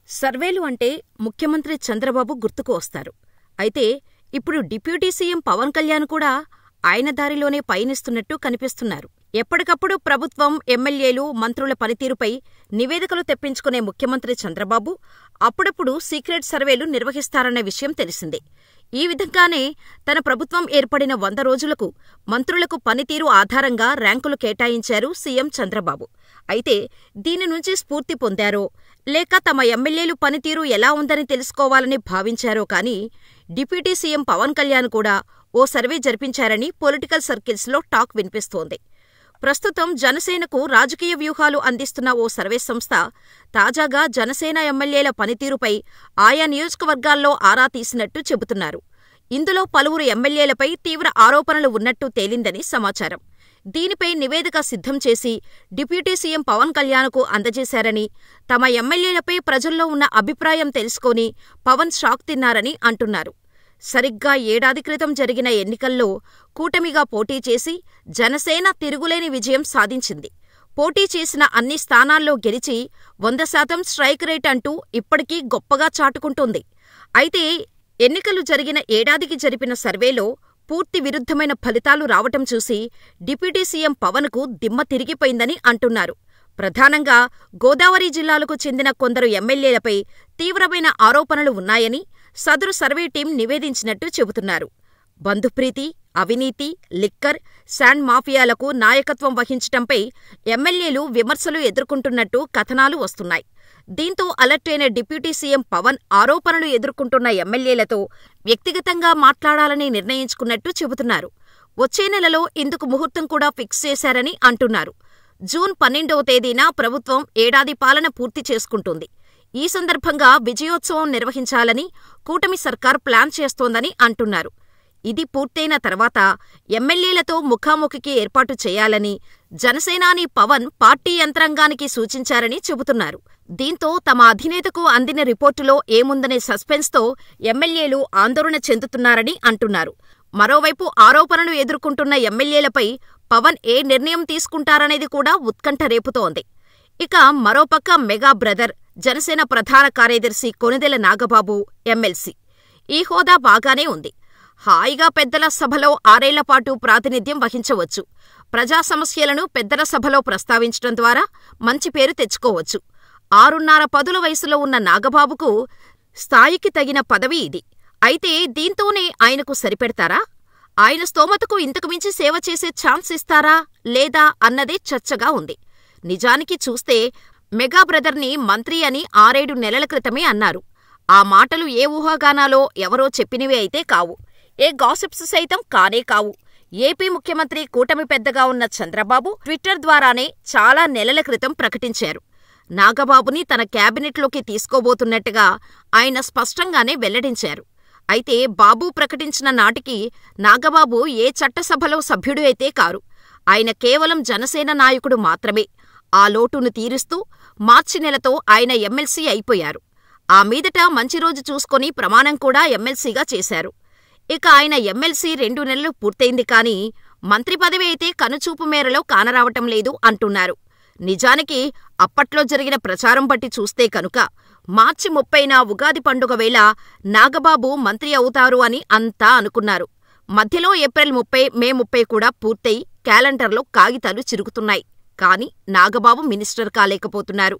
సర్వేలు అంటే ముఖ్యమంత్రి చంద్రబాబు గుర్తుకు వస్తారు. అయితే ఇప్పుడు డిప్యూటీ సీఎం పవన్ కళ్యాణ్ కూడా ఆయన దారిలోనే పయనిస్తున్నట్టు కనిపిస్తున్నారు. ఎప్పటికప్పుడు ప్రభుత్వం, ఎమ్మెల్యేలు, మంత్రుల పనితీరుపై నివేదికలు తెప్పించుకునే ముఖ్యమంత్రి చంద్రబాబు అప్పుడప్పుడు సీక్రెట్ సర్వేలు నిర్వహిస్తారన్న విషయం తెలిసిందే. ఈ విధంగానే తన ప్రభుత్వం ఏర్పడిన 100 రోజులకు మంత్రులకు పనితీరు ఆధారంగా ర్యాంకులు కేటాయించారు సీఎం చంద్రబాబు. అయితే దీని నుంచి స్ఫూర్తి పొందారో లేక తమ ఎమ్మెల్యేలు పనితీరు ఎలా ఉందని తెలుసుకోవాలని భావించారో కానీ డిప్యూటీ సీఎం పవన్ కళ్యాణ్ కూడా ఓ సర్వే జరిపించారని పొలిటికల్ సర్కిల్స్లో టాక్ వినిపిస్తోంది. ప్రస్తుతం జనసేనకు రాజకీయ వ్యూహాలు అందిస్తున్న ఓ సర్వే సంస్థ తాజాగా జనసేన ఎమ్మెల్యేల పనితీరుపై ఆయా నియోజకవర్గాల్లో ఆరా తీసినట్టు చెబుతున్నారు. ఇందులో పలువురు ఎమ్మెల్యేలపై తీవ్ర ఆరోపణలు ఉన్నట్టు తేలిందని సమాచారం. దీనిపై నివేదిక సిద్ధం చేసి డిప్యూటీ సీఎం పవన్ కళ్యాణ్కు అందజేశారని, తమ ఎమ్మెల్యేలపై ప్రజల్లో ఉన్న అభిప్రాయం తెలుసుకొని పవన్ షాక్ తిన్నారని అంటున్నారు. సరిగ్గా ఏడాది క్రితం జరిగిన ఎన్నికల్లో కూటమిగా పోటీ చేసి జనసేన తిరుగులేని విజయం సాధించింది. పోటీ చేసిన అన్ని స్థానాల్లో గెలిచి 100% స్ట్రైక్ రేట్ అంటూ ఇప్పటికీ గొప్పగా చాటుకుంటోంది. అయితే ఎన్నికలు జరిగిన ఏడాదికి జరిపిన సర్వేలో పూర్తి విరుద్ధమైన ఫలితాలు రావటం చూసి డిప్యూటీ సీఎం పవన్కు దిమ్మ తిరిగిపోయిందని అంటున్నారు. ప్రధానంగా గోదావరి జిల్లాలకు చెందిన కొందరు ఎమ్మెల్యేలపై తీవ్రమైన ఆరోపణలు ఉన్నాయని సదరు సర్వే టీం నివేదించినట్టు చెబుతున్నారు. బంధుప్రీతి, అవినీతి, లిక్కర్, శాండ్ మాఫియాలకు నాయకత్వం వహించటంపై ఎమ్మెల్యేలు విమర్శలు ఎదుర్కొంటున్నట్టు కథనాలు వస్తున్నాయి. దీంతో అలర్ట్ అయిన డిప్యూటీ సీఎం పవన్ ఆరోపణలు ఎదుర్కొంటున్న ఎమ్మెల్యేలతో వ్యక్తిగతంగా మాట్లాడాలని నిర్ణయించుకున్నట్టు చెబుతున్నారు. వచ్చే నెలలో ఇందుకు ముహూర్తం కూడా ఫిక్స్ చేశారని అంటున్నారు. జూన్ 12వ తేదీన ప్రభుత్వం ఏడాది పాలన పూర్తి చేసుకుంటుంది. ఈ సందర్భంగా విజయోత్సవం నిర్వహించాలని కూటమి సర్కార్ ప్లాన్ చేస్తోందని అంటున్నారు. ఇది పూర్తయిన తర్వాత ఎమ్మెల్యేలతో ముఖాముఖికి ఏర్పాటు చేయాలని జనసేనాని పవన్ పార్టీ యంత్రాంగానికి సూచించారని చెబుతున్నారు. దీంతో తమ అధినేతకు అందిన రిపోర్టులో ఏముందనే సస్పెన్స్తో ఎమ్మెల్యేలు ఆందోళన చెందుతున్నారని అంటున్నారు. మరోవైపు ఆరోపణలు ఎదుర్కొంటున్న ఎమ్మెల్యేలపై పవన్ ఏ నిర్ణయం తీసుకుంటారనేది కూడా ఉత్కంఠ రేపుతోంది. ఇక మరోపక్క మెగా బ్రదర్, జనసేన ప్రధాన కార్యదర్శి కొణిదెల నాగబాబు ఎమ్మెల్సీ. ఈ హోదా బాగానే ఉంది. హాయిగా పెద్దల సభలో 6 ఏళ్లపాటు ప్రాతినిధ్యం వహించవచ్చు. ప్రజా సమస్యలను పెద్దల సభలో ప్రస్తావించడం ద్వారా మంచి పేరు తెచ్చుకోవచ్చు. 6.5 పదుల వయసులో ఉన్న నాగబాబుకు స్థాయికి తగిన పదవి ఇది. అయితే దీంతోనే ఆయనకు సరిపెడతారా? ఆయన స్తోమతకు ఇంతకుమించి సేవ చేసే ఛాన్స్ ఇస్తారా లేదా అన్నదే చర్చగా ఉంది. నిజానికి చూస్తే మెగా బ్రదర్ని మంత్రి అని 6-7 నెలల క్రితమే అన్నారు. ఆ మాటలు ఏ ఊహాగానాలో ఎవరో చెప్పినవి అయితే కావు. ఏ గాసిప్స్ సైతం కానే కావు. ఏపీ ముఖ్యమంత్రి కూటమి పెద్దగా ఉన్న చంద్రబాబు ట్విట్టర్ ద్వారానే చాలా నెలల క్రితం ప్రకటించారు. నాగబాబుని తన క్యాబినెట్లోకి తీసుకోబోతున్నట్టుగా ఆయన స్పష్టంగానే వెల్లడించారు. అయితే బాబు ప్రకటించిన నాటికి నాగబాబు ఏ చట్టసభలో సభ్యుడు అయితే కారు. ఆయన కేవలం జనసేన నాయకుడు మాత్రమే. ఆ లోటును తీరుస్తూ మార్చి నెలతో ఆయన ఎమ్మెల్సీ అయిపోయారు. ఆ మీదట మంచి రోజు చూసుకొని ప్రమాణం కూడా ఎమ్మెల్సీగా చేశారు. ఇక ఆయన ఎమ్మెల్సీ 2 నెలలు పూర్తయింది కానీ మంత్రి పదవి అయితే కనుచూపు మేరలో కానరావటం లేదు అంటున్నారు. నిజానికి అప్పట్లో జరిగిన ప్రచారం బట్టి చూస్తే కనుక మార్చి 30న ఉగాది పండుగ వేళ నాగబాబు మంత్రి అవుతారు అని అంతా అనుకున్నారు. మధ్యలో ఏప్రిల్ 30, మే 30 కూడా పూర్తయి క్యాలెండర్లో కాగితాలు చిరుగుతున్నాయి. కాని నాగబాబు మినిస్టర్ కాలేకపోతున్నారు.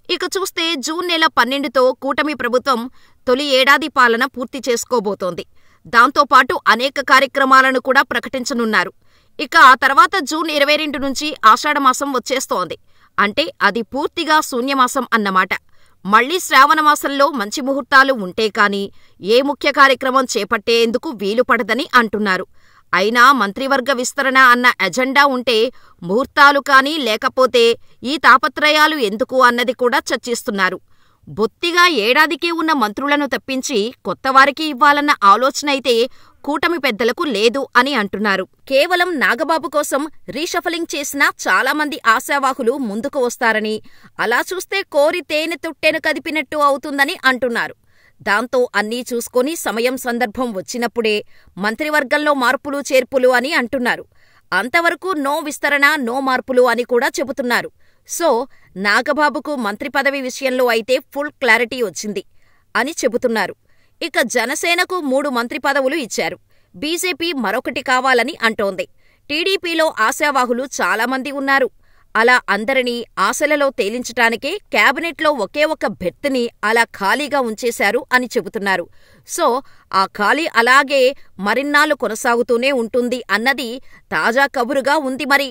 ఇక చూస్తే జూన్ నెల 12తో కూటమి ప్రభుత్వం తొలి ఏడాది పాలన పూర్తి చేసుకోబోతోంది. దాంతోపాటు అనేక కార్యక్రమాలను కూడా ప్రకటించనున్నారు. ఇక ఆ తర్వాత జూన్ 22 నుంచి ఆషాఢమాసం వచ్చేస్తోంది. అంటే అది పూర్తిగా శూన్యమాసం అన్నమాట. మళ్లీ శ్రావణమాసంలో మంచి ముహూర్తాలు ఉంటే కాని ఏ ముఖ్య కార్యక్రమం చేపట్టేందుకు వీలుపడదని అంటున్నారు. అయినా మంత్రివర్గ విస్తరణ అన్న ఎజెండా ఉంటే ముహూర్తాలు కానీ లేకపోతే ఈ తాపత్రయాలు ఎందుకు అన్నది కూడా చర్చిస్తున్నారు. బొత్తిగా ఏడాదికే ఉన్న మంత్రులను తప్పించి కొత్తవారికి ఇవ్వాలన్న ఆలోచనైతే కూటమి పెద్దలకు లేదు అని అంటున్నారు. కేవలం నాగబాబు కోసం రీషఫలింగ్ చేసినా చాలామంది ఆశావాహులు ముందుకు వస్తారని, అలా చూస్తే కోరి తేనె తుట్టెను కదిపినట్టు అవుతుందని అంటున్నారు. దాంతో అన్నీ చూసుకొని సమయం సందర్భం వచ్చినప్పుడే మంత్రివర్గంలో మార్పులు చేర్పులు అని అంటున్నారు. అంతవరకు నో విస్తరణ, నో మార్పులు అని కూడా చెబుతున్నారు. సో నాగబాబుకు మంత్రి పదవి విషయంలో అయితే ఫుల్ క్లారిటీ వచ్చింది అని చెబుతున్నారు. ఇక జనసేనకు 3 మంత్రి పదవులు ఇచ్చారు. బీజేపీ మరొకటి కావాలని అంటోంది. టీడీపీలో ఆశావాహులు చాలామంది ఉన్నారు. అలా అందరినీ ఆశలలో తేలించటానికే క్యాబినెట్లో ఒకే ఒక బెర్త్ని అలా ఖాళీగా ఉంచేశారు అని చెబుతున్నారు. సో ఆ ఖాళీ అలాగే మరిన్నాళ్లు కొనసాగుతూనే ఉంటుంది అన్నది తాజా కబురుగా ఉంది మరి.